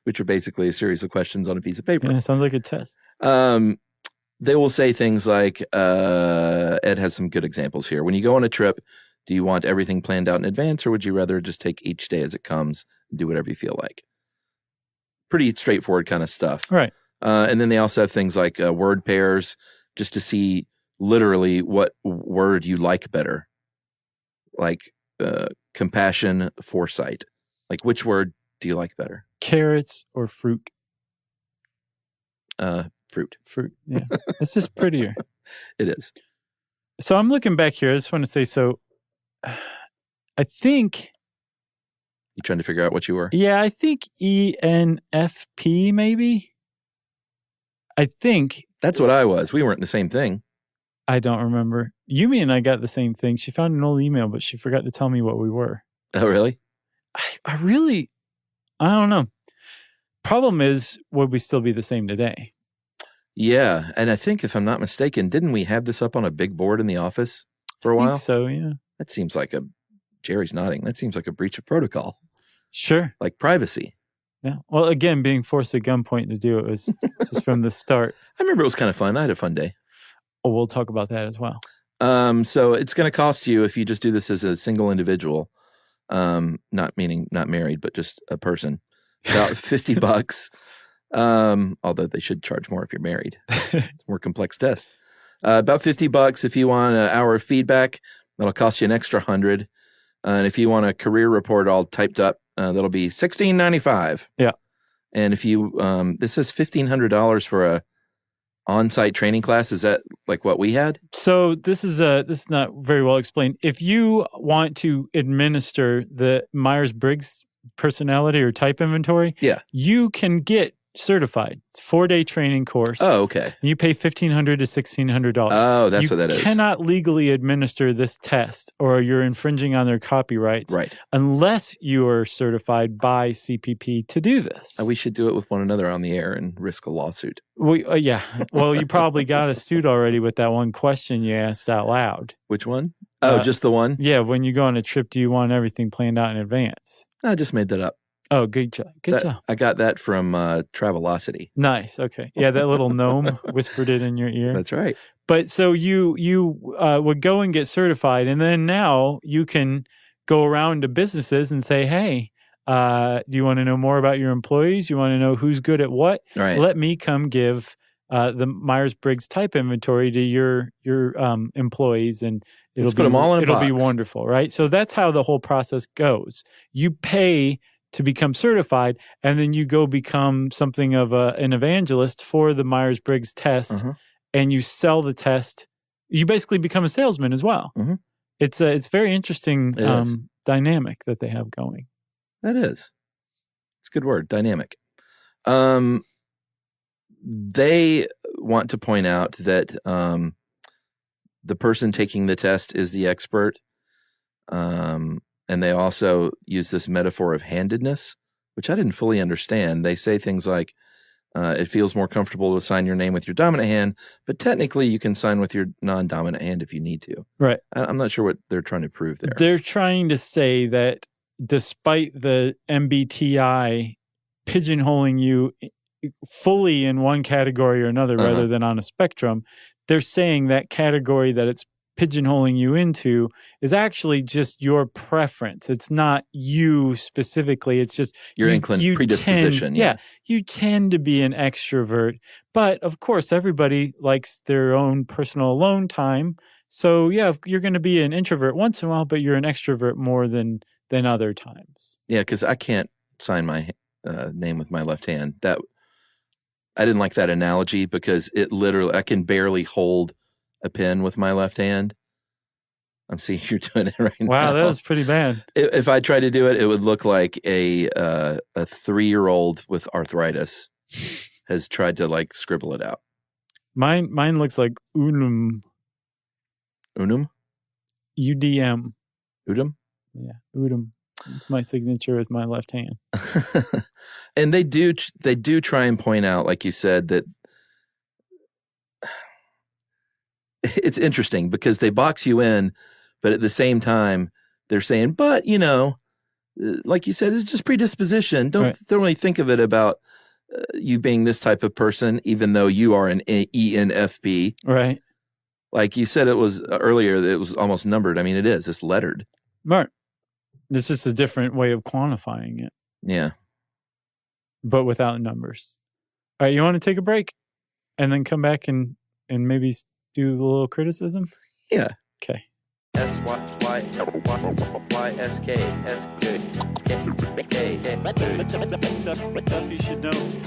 S3: Which are basically a series of questions on a piece of paper.
S1: Yeah, it sounds like a test.
S3: They will say things like, Ed has some good examples here. When you go on a trip, do you want everything planned out in advance, or would you rather just take each day as it comes and do whatever you feel like? Pretty straightforward kind of stuff.
S1: Right.
S3: And then they also have things like word pairs, just to see literally what word you like better. Like compassion, foresight. Like, which word do you like better?
S1: Carrots or fruit?
S3: Fruit.
S1: Fruit, yeah. It's just prettier.
S3: It is.
S1: So I'm looking back here. I just want to say, so I think...
S3: You trying to figure out what you were?
S1: Yeah, I think ENFP maybe. I think.
S3: That's what I was. We weren't the same thing.
S1: I don't remember. Yumi and I got the same thing. She found an old email, but she forgot to tell me what we were.
S3: Oh, really?
S1: I don't know. Problem is, would we still be the same today?
S3: Yeah. And I think, if I'm not mistaken, didn't we have this up on a big board in the office for a while?
S1: I think so, yeah.
S3: That seems like Jerry's nodding. That seems like a breach of protocol.
S1: Sure.
S3: Like privacy.
S1: Yeah. Well, again, being forced at gunpoint to do it was just from the start.
S3: I remember it was kind of fun. I had a fun day.
S1: Oh, we'll talk about that as well.
S3: So it's going to cost you, if you just do this as a single individual, not married, but just a person, about $50. Although they should charge more if you're married. It's a more complex test. About $50 if you want an hour of feedback. That'll cost you an extra $100. And if you want a career report all typed up, that'll be $16.95.
S1: Yeah.
S3: And if you, this is $1,500 for a on-site training class. Is that like what we had?
S1: So this is not very well explained. If you want to administer the Myers-Briggs personality or type inventory,
S3: Yeah.
S1: you can get certified. It's a 4-day training course.
S3: Oh, okay.
S1: You pay $1,500 to $1,600.
S3: Oh, that's what that is.
S1: You cannot legally administer this test, or you're infringing on their copyrights,
S3: Right.
S1: unless you are certified by CPP to do this.
S3: We should do it with one another on the air and risk a lawsuit.
S1: Yeah. Well, you probably got a suit already with that one question you asked out loud.
S3: Which one? Oh, just the one?
S1: Yeah. When you go on a trip, do you want everything planned out in advance?
S3: I just made that up.
S1: Oh, good job. Good job.
S3: I got that from Travelocity.
S1: Nice. Okay. Yeah, that little gnome whispered it in your ear.
S3: That's right.
S1: But so you would go and get certified, and then now you can go around to businesses and say, hey, do you want to know more about your employees? You want to know who's good at what?
S3: Right.
S1: Let me come give the Myers-Briggs type inventory to your employees, and
S3: Let's put them all in a
S1: it'll be
S3: box.
S1: wonderful, right? So that's how the whole process goes. You pay to become certified, and then you go become something of an evangelist for the Myers-Briggs test,
S3: Uh-huh.
S1: and you sell the test. You basically become a salesman as well.
S3: Mhm.
S1: It's very interesting
S3: It is.
S1: dynamic that they have going.
S3: That is. It's a good word, dynamic. They want to point out that the person taking the test is the expert. And they also use this metaphor of handedness, which I didn't fully understand. They say things like, it feels more comfortable to sign your name with your dominant hand, but technically you can sign with your non-dominant hand if you need to.
S1: Right.
S3: I'm not sure what they're trying to prove there.
S1: They're trying to say that despite the MBTI pigeonholing you fully in one category or another rather than on a spectrum, they're saying that category that it's pigeonholing you into is actually just your preference. It's not you specifically. It's just
S3: Your predisposition.
S1: You tend to be an extrovert, but of course everybody likes their own personal alone time. So yeah, you're going to be an introvert once in a while, but you're an extrovert more than other times.
S3: Yeah, because I can't sign my name with my left hand. I didn't like that analogy because it literally, I can barely hold a pen with my left hand. I'm seeing you're doing it right now.
S1: Wow, that was pretty bad.
S3: If I tried to do it, it would look like a 3-year-old with arthritis has tried to like scribble it out.
S1: Mine looks like Udum.
S3: Unum?
S1: UDM.
S3: Udum?
S1: Yeah, Udum. It's my signature with my left hand.
S3: And they do try and point out, like you said, that it's interesting because they box you in, but at the same time, they're saying, but, like you said, it's just predisposition. Don't really think of it about you being this type of person, even though you are an ENFP.
S1: Right.
S3: Like you said, it was earlier, it was almost numbered. I mean, it is. It's lettered.
S1: Right. It's just a different way of quantifying it,
S3: Yeah.
S1: but without numbers. All right, you want to take a break and then come back and maybe do a little criticism?
S3: Yeah.
S1: Okay. Stuff you should know. Stuff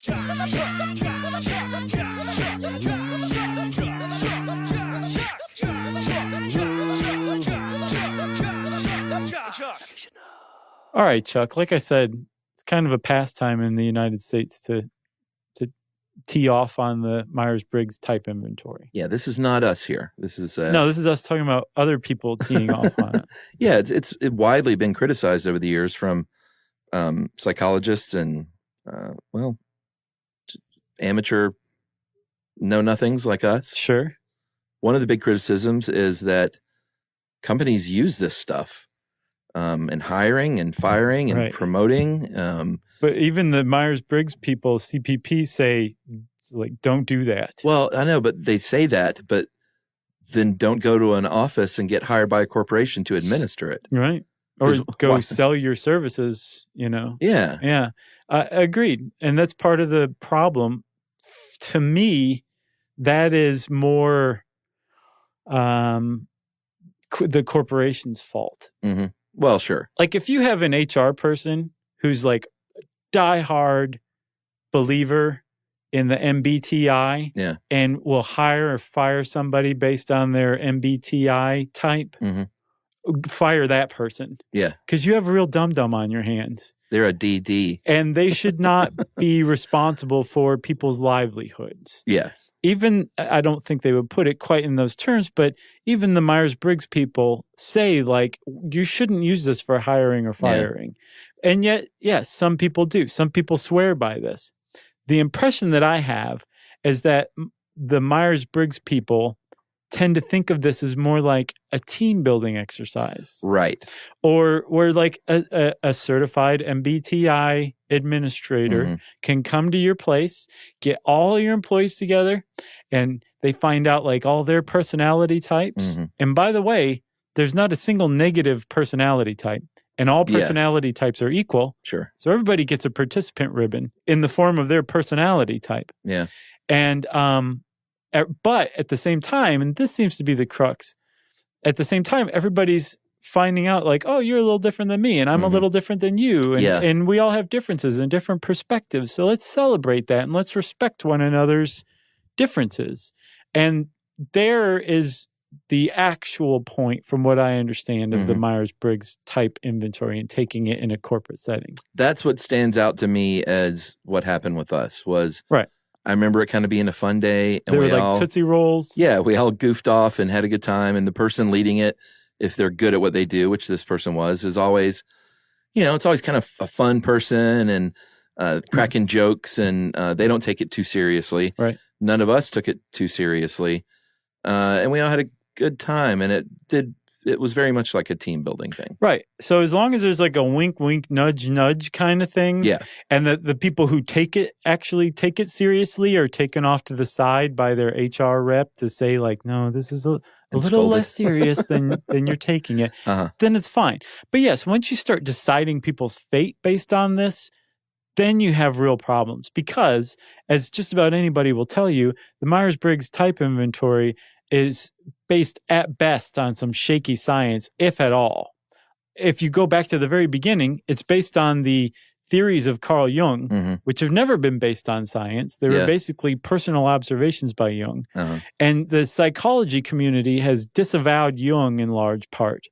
S1: you should know. All right, Chuck. Like I said, it's kind of a pastime in the United States to tee off on the Myers-Briggs type inventory.
S3: Yeah, this is not us here. This is
S1: no, this is us talking about other people teeing off on it.
S3: Yeah, it's widely been criticized over the years from psychologists and amateur know-nothings like us.
S1: Sure.
S3: One of the big criticisms is that companies use this stuff in hiring and firing and promoting.
S1: But even the Myers-Briggs people, CPP, say, like, don't do that.
S3: Well, I know, but they say that, but then don't go to an office and get hired by a corporation to administer it.
S1: Right. or
S3: 'Cause
S1: go
S3: why-
S1: sell your services,
S3: Yeah.
S1: Yeah, agreed. And that's part of the problem. To me, that is more the corporation's fault.
S3: Hmm. Well, sure.
S1: Like if you have an HR person who's like diehard believer in the MBTI
S3: Yeah.
S1: and will hire or fire somebody based on their MBTI type,
S3: Mhm.
S1: fire that person.
S3: Yeah.
S1: Because you have a real dum-dum on your hands.
S3: They're a DD.
S1: And they should not be responsible for people's livelihoods.
S3: Yeah.
S1: Even, I don't think they would put it quite in those terms, but even the Myers-Briggs people say, like, you shouldn't use this for hiring or firing. Yeah. And yet, yes, some people do. Some people swear by this. The impression that I have is that the Myers-Briggs people tend to think of this as more like a team building exercise.
S3: Right.
S1: Or where like a certified MBTI administrator can come to your place, get all your employees together, and they find out like all their personality types. And by the way, there's not a single negative personality type. And all personality types are equal.
S3: Sure.
S1: So everybody gets a participant ribbon in the form of their personality type.
S3: Yeah.
S1: And but at the same time, and this seems to be the crux, at the same time, everybody's finding out like, oh, you're a little different than me and I'm a little different than you. And, and we all have differences and different perspectives. So let's celebrate that and let's respect one another's differences. And there is the actual point, from what I understand, of the Myers-Briggs type inventory and taking it in a corporate setting.
S3: That's what stands out to me as what happened with us was
S1: right.
S3: I remember it kind of being a fun day. And
S1: they were
S3: we
S1: like
S3: all,
S1: Tootsie Rolls.
S3: Yeah, we all goofed off and had a good time. And the person leading it, if they're good at what they do, which this person was, is always, it's always kind of a fun person and cracking jokes. And they don't take it too seriously.
S1: Right.
S3: None of us took it too seriously. And we all had a good time. And it was very much like a team building thing.
S1: Right. So as long as there's like a wink, wink, nudge, nudge kind of thing.
S3: Yeah.
S1: And the people who actually take it seriously are taken off to the side by their HR rep to say like, no, this is a little less serious than you're taking it. Then it's fine. But yes, once you start deciding people's fate based on this, then you have real problems because, as just about anybody will tell you, the Myers-Briggs type inventory is based at best on some shaky science, if at all. If you go back to the very beginning, it's based on the theories of Carl Jung, which have never been based on science. They were basically personal observations by Jung. And the psychology community has disavowed Jung in large part.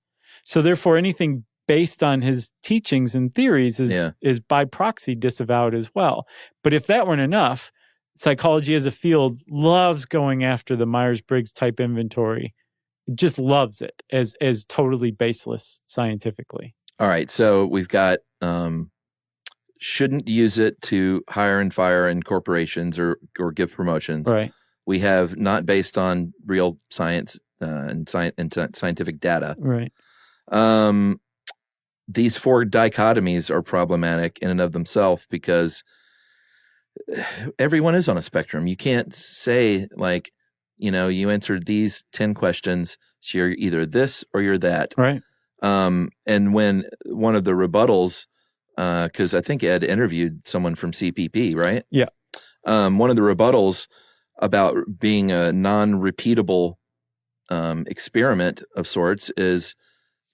S1: So therefore, anything based on his teachings and theories is by proxy disavowed as well. But if that weren't enough, psychology as a field loves going after the Myers-Briggs type inventory. It just loves it as totally baseless scientifically.
S3: All right. So we've got shouldn't use it to hire and fire in corporations or give promotions.
S1: Right.
S3: We have not based on real science and scientific data.
S1: Right.
S3: These four dichotomies are problematic in and of themselves because everyone is on a spectrum. You can't say like, you answered these 10 questions, so you're either this or you're that.
S1: Right.
S3: And when one of the rebuttals, because I think Ed interviewed someone from CPP, right?
S1: Yeah.
S3: One of the rebuttals about being a non-repeatable experiment of sorts is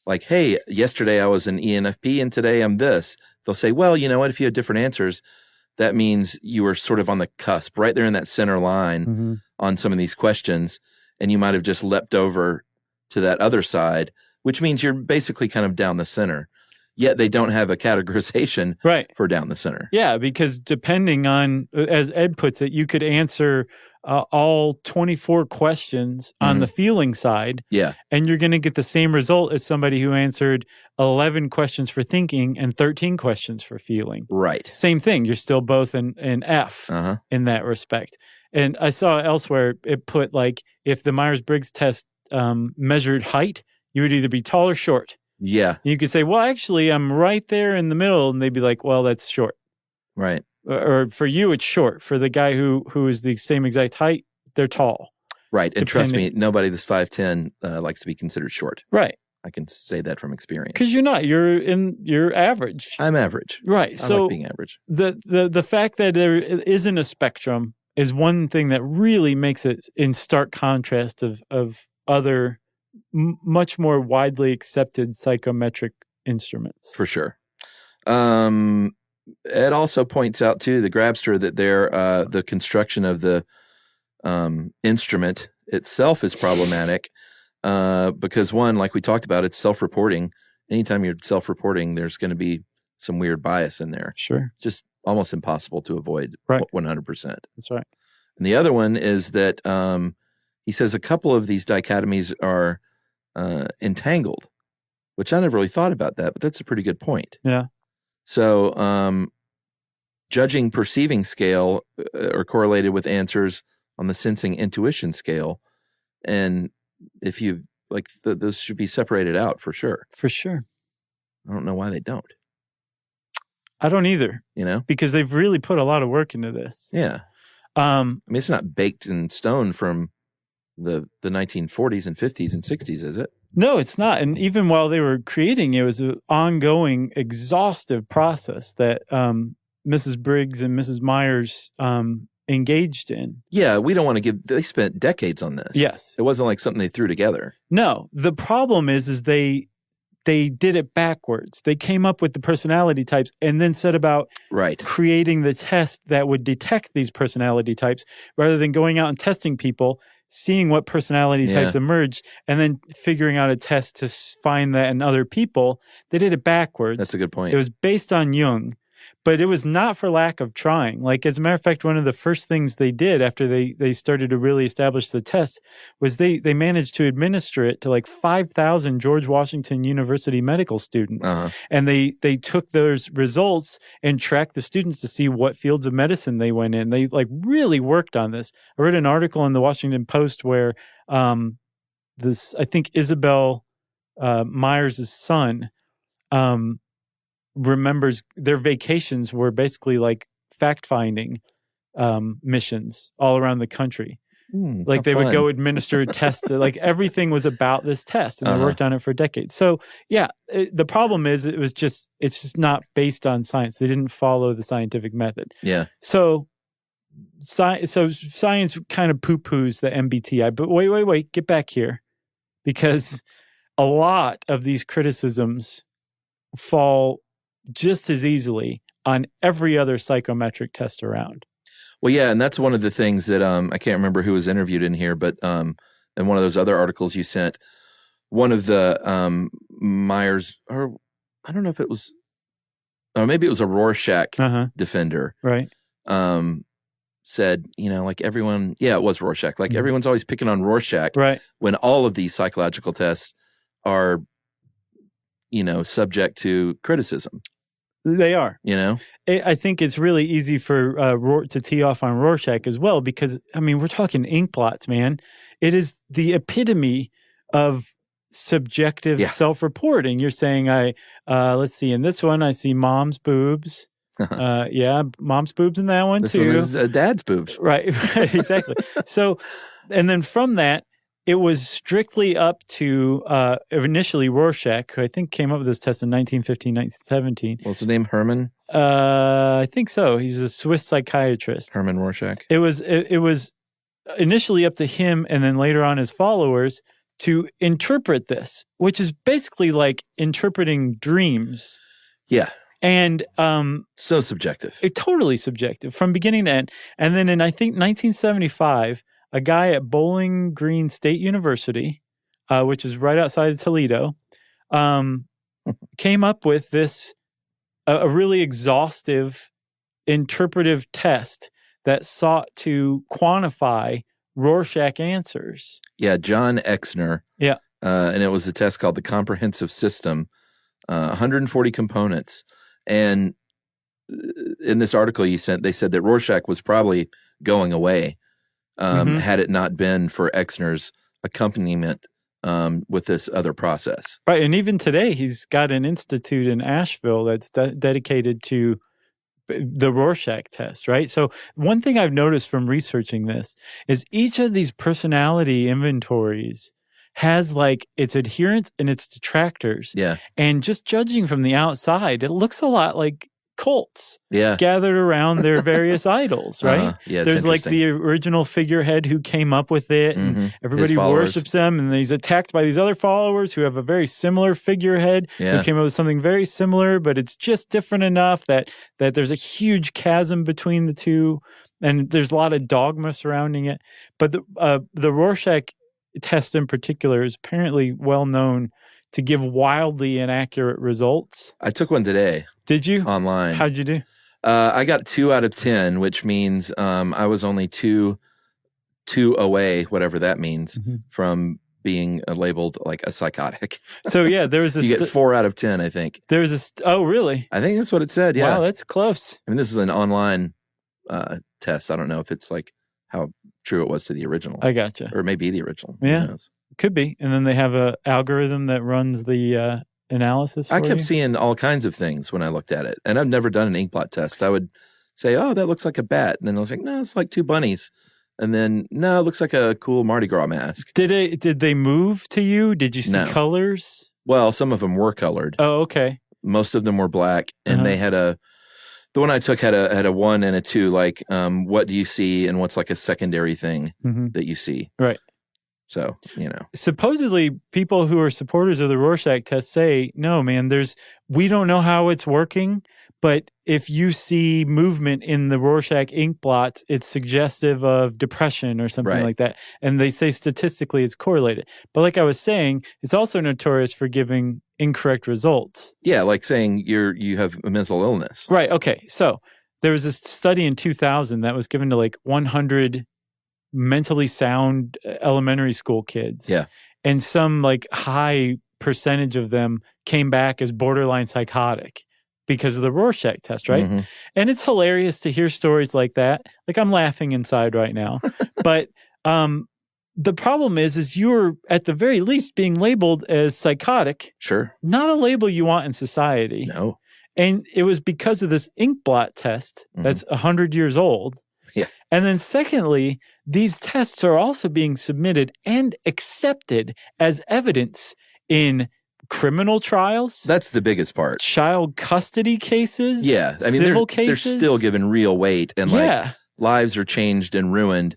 S3: like, hey, yesterday I was an ENFP and today I'm this. They'll say, well, you know what? If you had different answers, that means you were sort of on the cusp, right there in that center line on some of these questions, and you might have just leapt over to that other side, which means you're basically kind of down the center. Yet they don't have a categorization for down the center.
S1: Yeah, because depending on, as Ed puts it, you could answer all 24 questions on the feeling side.
S3: Yeah.
S1: And you're going to get the same result as somebody who answered 11 questions for thinking and 13 questions for feeling.
S3: Right.
S1: Same thing. You're still both an F in that respect. And I saw elsewhere it put like if the Myers-Briggs test measured height, you would either be tall or short.
S3: Yeah.
S1: You could say, well, actually, I'm right there in the middle. And they'd be like, well, that's short.
S3: Right.
S1: Or for you, it's short. For the guy who is the same exact height, they're tall.
S3: Right. And trust me, nobody that's 5'10" likes to be considered short.
S1: Right.
S3: I can say that from experience.
S1: Because you're not. You're average.
S3: I'm average.
S1: Right.
S3: I
S1: So
S3: like being average.
S1: the fact that there isn't a spectrum is one thing that really makes it in stark contrast of other much more widely accepted psychometric instruments.
S3: For sure. Ed also points out too, the Grabster, that the construction of the instrument itself is problematic because one, like we talked about, it's self-reporting. Anytime you're self-reporting, there's going to be some weird bias in there.
S1: Sure.
S3: Just almost impossible to avoid 100%.
S1: That's right.
S3: And the other one is that he says a couple of these dichotomies are entangled, which I never really thought about that, but that's a pretty good point.
S1: Yeah.
S3: So judging perceiving scale are correlated with answers on the sensing intuition scale. And if you like, those should be separated out for sure.
S1: For sure.
S3: I don't know why they don't.
S1: I don't either.
S3: Because
S1: they've really put a lot of work into this.
S3: Yeah. I mean, it's not baked in stone from the 1940s and 50s and 60s, is it?
S1: No, it's not. And even while they were creating it, was an ongoing, exhaustive process that Mrs. Briggs and Mrs. Myers engaged in.
S3: Yeah, we don't want to they spent decades on this.
S1: Yes.
S3: It wasn't like something they threw together.
S1: No, the problem is they did it backwards. They came up with the personality types and then set about creating the test that would detect these personality types rather than going out and testing people, seeing what personality types emerged, and then figuring out a test to find that in other people. They did it backwards.
S3: That's a good point.
S1: It was based on Jung, but it was not for lack of trying. Like, as a matter of fact, one of the first things they did after they started to really establish the test was they managed to administer it to like 5,000 George Washington University medical students.
S3: Uh-huh.
S1: And they took those results and tracked the students to see what fields of medicine they went in. They like really worked on this. I read an article in the Washington Post where I think Isabel Myers' son remembers their vacations were basically like fact-finding missions all around the country. Like they would go administer tests. Like everything was about this test, and they worked on it for decades. So yeah, the problem is it's just not based on science. They didn't follow the scientific method.
S3: Yeah.
S1: So science kind of poo-poos the MBTI. But wait, get back here, because a lot of these criticisms fall just as easily on every other psychometric test around.
S3: Well, yeah, and that's one of the things that I can't remember who was interviewed in here, but in one of those other articles you sent, one of the Myers, or I don't know if it was, or maybe it was a Rorschach defender,
S1: right?
S3: Said, like everyone, it was Rorschach. Like everyone's always picking on Rorschach,
S1: right? When
S3: all of these psychological tests are, subject to criticism.
S1: They are.
S3: I
S1: think it's really easy for to tee off on Rorschach as well, because, I mean, we're talking ink blots, man. It is the epitome of subjective self-reporting. You're saying, let's see, in this one, I see mom's boobs. Mom's boobs in that one,
S3: this
S1: too.
S3: This one is dad's boobs.
S1: Right, exactly. So, and then from that, it was strictly up to initially Rorschach, who I think came up with this test in 1915, 1917.
S3: What's his name? Herman?
S1: I think so. He's a Swiss psychiatrist.
S3: Herman Rorschach.
S1: It was initially up to him and then later on his followers to interpret this, which is basically like interpreting dreams.
S3: Yeah.
S1: And
S3: so subjective.
S1: Totally subjective from beginning to end. And then in, I think, 1975, a guy at Bowling Green State University, which is right outside of Toledo, came up with this a really exhaustive interpretive test that sought to quantify Rorschach answers.
S3: Yeah, John Exner.
S1: Yeah.
S3: And it was a test called the Comprehensive System, 140 components. And in this article you sent, they said that Rorschach was probably going away had it not been for Exner's accompaniment with this other process.
S1: Right. And even today, he's got an institute in Asheville that's dedicated to the Rorschach test, right? So one thing I've noticed from researching this is each of these personality inventories has like its adherents and its detractors.
S3: Yeah.
S1: And just judging from the outside, it looks a lot like cults
S3: Yeah.
S1: gathered around their various idols, right?
S3: Yeah.
S1: There's like the original figurehead who came up with it, and everybody worships them, and he's attacked by these other followers who have a very similar figurehead who came up with something very similar, but it's just different enough that there's a huge chasm between the two, and there's a lot of dogma surrounding it. But the Rorschach test in particular is apparently well known to give wildly inaccurate results.
S3: I took one today.
S1: Did you?
S3: Online.
S1: How'd you do?
S3: I got 2 out of 10, which means I was only two away, whatever that means, from being labeled like a psychotic.
S1: So yeah, there was
S3: you get 4 out of 10, I think.
S1: There's oh really?
S3: I think that's what it said. Yeah.
S1: Wow, that's close.
S3: I mean, this is an online test. I don't know if it's like how true it was to the original.
S1: I gotcha.
S3: Or maybe the original.
S1: Yeah.
S3: Who knows?
S1: Could be. And then they have a algorithm that runs the analysis for
S3: I kept
S1: you.
S3: seeing all kinds of things when I looked at it. And I've never done an inkblot test. I would say, oh, that looks like a bat. And then I was like, no, it's like 2 bunnies. And then, no, it looks like a cool Mardi Gras mask.
S1: Did they move to you? Did you see
S3: No.
S1: colors?
S3: Well, some of them were colored.
S1: Oh, okay.
S3: Most of them were black. And they had the one I took had a 1 and a 2, like, what do you see? And what's like a secondary thing that you see?
S1: Right.
S3: So,
S1: supposedly people who are supporters of the Rorschach test say, no, man, we don't know how it's working, but if you see movement in the Rorschach ink blots, it's suggestive of depression or something like that. And they say statistically it's correlated. But like I was saying, it's also notorious for giving incorrect results.
S3: Yeah, like saying you have a mental illness.
S1: Right. Okay. So there was this study in 2000 that was given to like 100 mentally sound elementary school kids.
S3: Yeah.
S1: And some like high percentage of them came back as borderline psychotic because of the Rorschach test, right? And it's hilarious to hear stories like that. Like I'm laughing inside right now. But the problem is you're at the very least being labeled as psychotic.
S3: Sure.
S1: Not a label you want in society.
S3: No.
S1: And it was because of this inkblot test that's 100 years old.
S3: Yeah.
S1: And then secondly, these tests are also being submitted and accepted as evidence in criminal trials.
S3: That's the biggest part.
S1: Child custody cases.
S3: Yeah. I mean,
S1: civil
S3: they're
S1: cases.
S3: still given real weight, and like lives are changed and ruined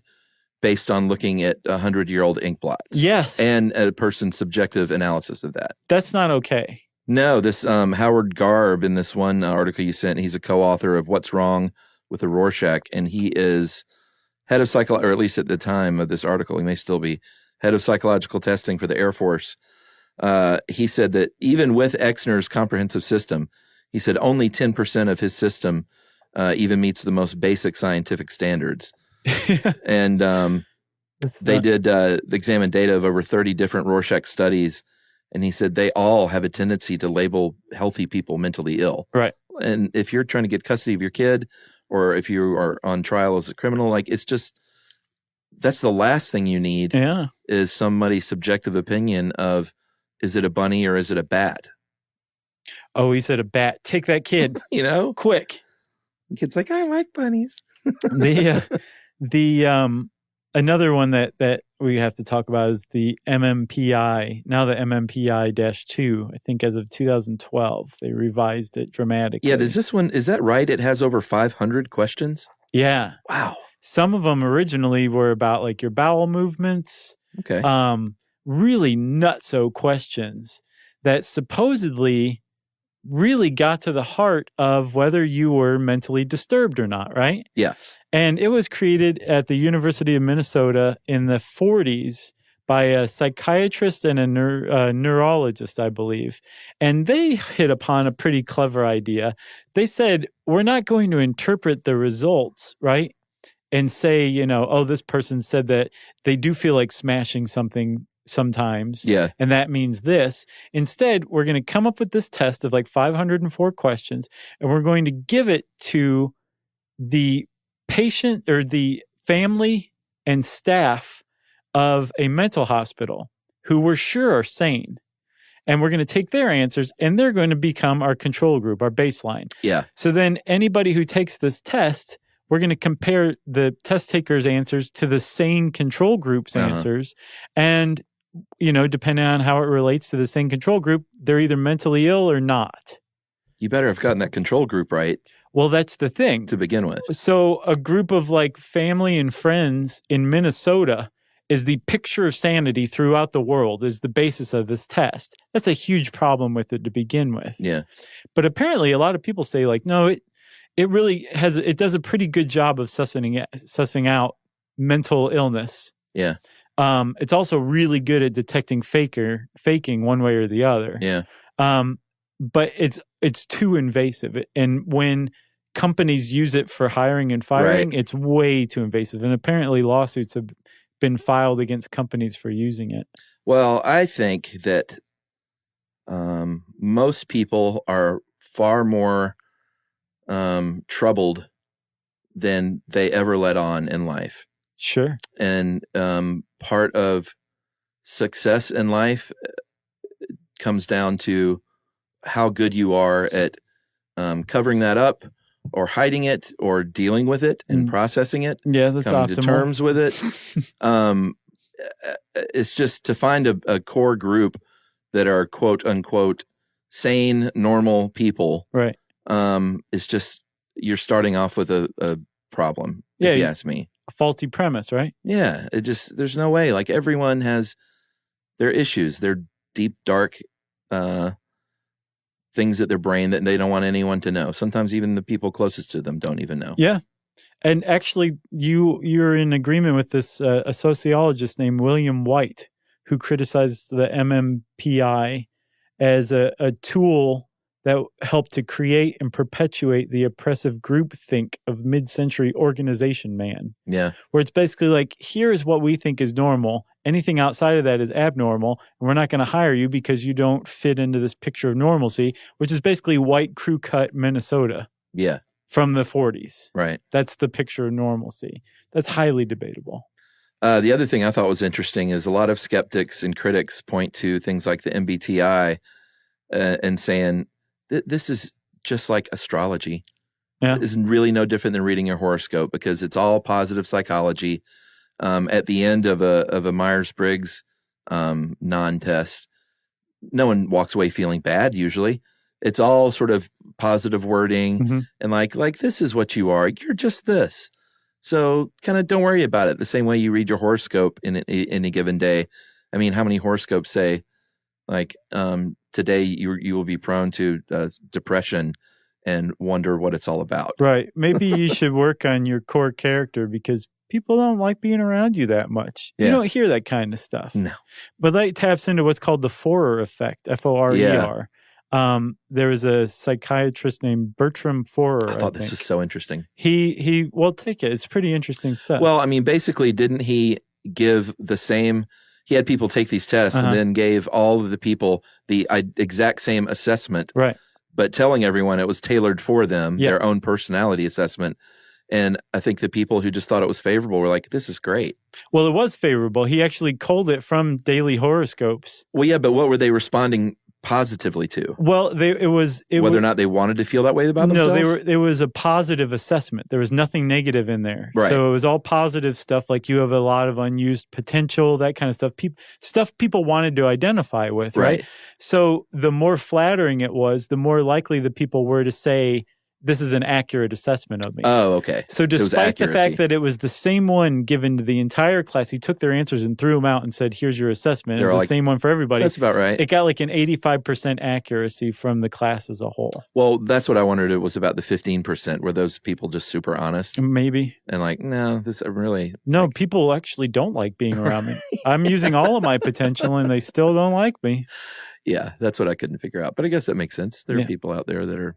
S3: based on looking at 100-year-old ink blots.
S1: Yes.
S3: And a person's subjective analysis of that.
S1: That's not okay.
S3: No, this Howard Garb in this one article you sent, he's a co-author of What's Wrong with the Rorschach, and he is head of or at least at the time of this article, he may still be head of psychological testing for the Air Force. He said that even with Exner's comprehensive system, he said only 10% of his system even meets the most basic scientific standards. And they did examine data of over 30 different Rorschach studies, and he said they all have a tendency to label healthy people mentally ill.
S1: Right.
S3: And if you're trying to get custody of your kid, or if you are on trial as a criminal, like it's just, that's the last thing you need is somebody's subjective opinion of, is it a bunny or is it a bat?
S1: Oh, he said a bat. Take that kid. Quick.
S3: The kid's like, I like bunnies.
S1: Another one that we have to talk about is the MMPI. Now the MMPI-2, I think as of 2012, they revised it dramatically.
S3: Yeah, is that right? It has over 500 questions?
S1: Yeah.
S3: Wow.
S1: Some of them originally were about like your bowel movements.
S3: Okay.
S1: Really nutso questions that supposedly really got to the heart of whether you were mentally disturbed or not, right?
S3: Yeah.
S1: And it was created at the University of Minnesota in the 40s by a psychiatrist and a neurologist, I believe. And they hit upon a pretty clever idea. They said, we're not going to interpret the results, right? And say, oh, this person said that they do feel like smashing something sometimes.
S3: Yeah.
S1: And that means this. Instead, we're going to come up with this test of like 504 questions, and we're going to give it to the patient or the family and staff of a mental hospital who we're sure are sane. And we're going to take their answers, and they're going to become our control group, our baseline.
S3: Yeah.
S1: So then anybody who takes this test, we're going to compare the test taker's answers to the sane control group's answers. And depending on how it relates to the same control group, they're either mentally ill or not.
S3: You better have gotten that control group right
S1: Well, that's the thing.
S3: to begin with.
S1: So a group of like family and friends in Minnesota is the picture of sanity throughout the world, is the basis of this test. That's a huge problem with it to begin with.
S3: Yeah.
S1: But apparently a lot of people say like, no, it really does a pretty good job of sussing out mental illness.
S3: Yeah.
S1: It's also really good at detecting faking one way or the other.
S3: Yeah.
S1: But it's too invasive. And when companies use it for hiring and firing,
S3: Right.
S1: it's way too invasive. And apparently lawsuits have been filed against companies for using it.
S3: Well, I think that most people are far more troubled than they ever let on in life.
S1: Sure.
S3: And part of success in life comes down to how good you are at covering that up or hiding it or dealing with it and processing it,
S1: Yeah, that's
S3: coming
S1: optimal.
S3: to terms with it. It's just to find a core group that are quote unquote sane, normal people.
S1: Right.
S3: It's just, you're starting off with a problem,
S1: Yeah,
S3: if you ask me.
S1: A faulty premise, right?
S3: Yeah, there's no way. Like, everyone has their issues, their deep, dark things at their brain that they don't want anyone to know. Sometimes even the people closest to them don't even know.
S1: Yeah. And actually, you're in agreement with this a sociologist named William White, who criticized the MMPI as a tool that helped to create and perpetuate the oppressive groupthink of mid-century organization man.
S3: Yeah.
S1: Where it's basically like, here's what we think is normal. Anything outside of that is abnormal, and we're not going to hire you because you don't fit into this picture of normalcy, which is basically white crew cut Minnesota.
S3: Yeah.
S1: From the 40s.
S3: Right.
S1: That's the picture of normalcy. That's highly debatable.
S3: The other thing I thought was interesting is a lot of skeptics and critics point to things like the MBTI and saying, this is just like astrology.
S1: Yeah.
S3: It's really no different than reading your horoscope because it's all positive psychology. At the end of a Myers-Briggs non-test, no one walks away feeling bad usually. It's all sort of positive wording and like this is what you are. You're just this. So kind of don't worry about it. The same way you read your horoscope in a given day. I mean, how many horoscopes say like today you will be prone to depression and wonder what it's all about.
S1: Right. Maybe you should work on your core character because people don't like being around you that much.
S3: Yeah.
S1: You don't hear that kind of stuff.
S3: No.
S1: But that taps into what's called the Forer effect, Forer. There was a psychiatrist named Bertram Forer.
S3: I thought this was so interesting.
S1: He well, take it. It's pretty interesting stuff.
S3: Well, I mean, basically, didn't he give the same? He had people take these tests and then gave all of the people the exact same assessment,
S1: right?
S3: But telling everyone it was tailored for them,
S1: Yep.
S3: their own personality assessment. And I think the people who just thought it was favorable were like, "This is great."
S1: Well, it was favorable. He actually culled it from daily horoscopes.
S3: Well, yeah, but what were they responding positively to?
S1: Well, whether
S3: or not they wanted to feel that way about themselves?
S1: No, there was a positive assessment. There was nothing negative in there.
S3: Right.
S1: So it was all positive stuff, like you have a lot of unused potential, that kind of stuff. Stuff people wanted to identify with, right? So the more flattering it was, the more likely the people were to say, this is an accurate assessment of me.
S3: Oh, okay.
S1: So despite the fact that it was the same one given to the entire class, he took their answers and threw them out and said, here's your assessment. It was the same one for everybody.
S3: That's about right.
S1: It got like an 85% accuracy from the class as a whole.
S3: Well, that's what I wondered. It was about the 15%. Were those people just super honest?
S1: Maybe.
S3: And like, no, this really...
S1: No, people actually don't like being around me. I'm using all of my potential and they still don't like me.
S3: Yeah, that's what I couldn't figure out. But I guess that makes sense. There are people out there that are...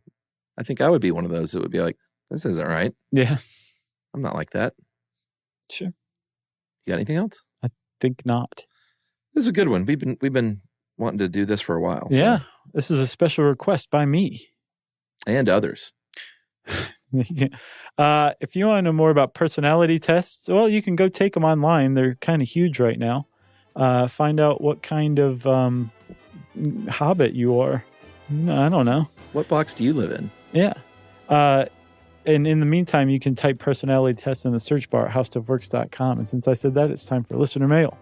S3: I think I would be one of those that would be like, this isn't right.
S1: Yeah.
S3: I'm not like that.
S1: Sure.
S3: You got anything else?
S1: I think not.
S3: This is a good one. We've been wanting to do this for a while. So.
S1: Yeah. This is a special request by me.
S3: And others.
S1: If you want to know more about personality tests, well, you can go take them online. They're kind of huge right now. Find out what kind of hobbit you are. I don't know.
S3: What box do you live in?
S1: Yeah. And in the meantime, you can type personality tests in the search bar at howstuffworks.com. And since I said that, it's time for listener mail.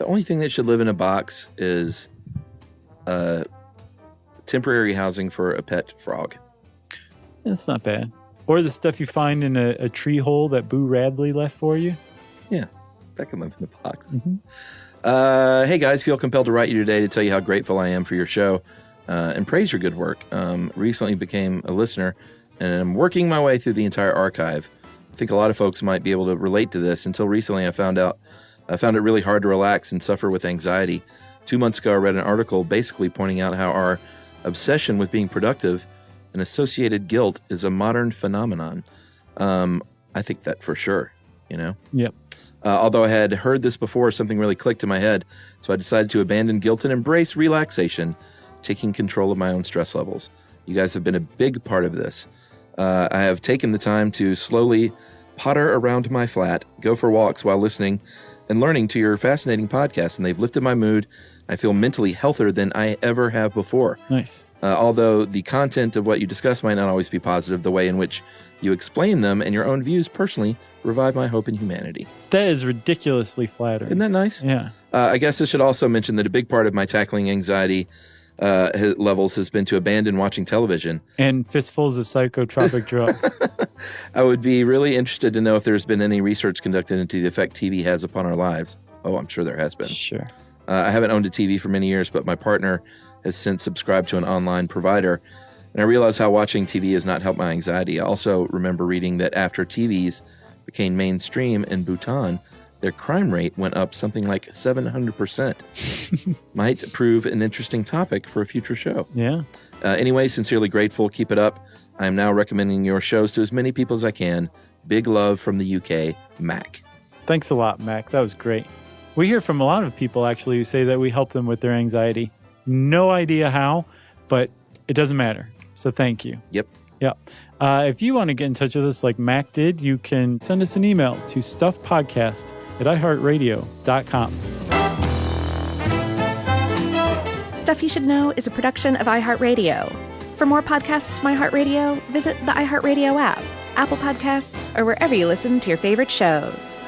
S3: The only thing that should live in a box is temporary housing for a pet frog.
S1: That's not bad. Or the stuff you find in a tree hole that Boo Radley left for you.
S3: Yeah, that can live in the box.
S1: Mm-hmm.
S3: Hey guys, feel compelled to write you today to tell you how grateful I am for your show and praise your good work. Recently became a listener and I'm working my way through the entire archive. I think a lot of folks might be able to relate to this. Until recently, I found it really hard to relax and suffer with anxiety. 2 months ago, I read an article basically pointing out how our obsession with being productive and associated guilt is a modern phenomenon. I think that for sure, you know?
S1: Yep.
S3: Although I had heard this before, something really clicked in my head. So I decided to abandon guilt and embrace relaxation, taking control of my own stress levels. You guys have been a big part of this. I have taken the time to slowly potter around my flat, go for walks while listening and learning to your fascinating podcast, and they've lifted my mood. I feel mentally healthier than I ever have before.
S1: Nice.
S3: Although the content of what you discuss might not always be positive, the way in which you explain them and your own views personally revive my hope in humanity.
S1: That is ridiculously flattering.
S3: Isn't that nice?
S1: Yeah.
S3: I guess I should also mention that a big part of my tackling anxiety levels has been to abandon watching television.
S1: And fistfuls of psychotropic drugs.
S3: I would be really interested to know if there's been any research conducted into the effect TV has upon our lives. Oh, I'm sure there has been.
S1: Sure.
S3: I haven't owned a TV for many years, but my partner has since subscribed to an online provider, and I realize how watching TV has not helped my anxiety. I also remember reading that after TVs became mainstream in Bhutan, their crime rate went up something like 700%. Might prove an interesting topic for a future show.
S1: Yeah.
S3: Anyway, sincerely grateful. Keep it up. I am now recommending your shows to as many people as I can. Big love from the UK, Mac.
S1: Thanks a lot, Mac. That was great. We hear from a lot of people, actually, who say that we help them with their anxiety. No idea how, but it doesn't matter. So thank you.
S3: Yep.
S1: Yeah. If you want to get in touch with us like Mac did, you can send us an email to stuffpodcast@iheartradio.com.
S2: Stuff You Should Know is a production of iHeartRadio. For more podcasts from iHeartRadio, visit the iHeartRadio app, Apple Podcasts, or wherever you listen to your favorite shows.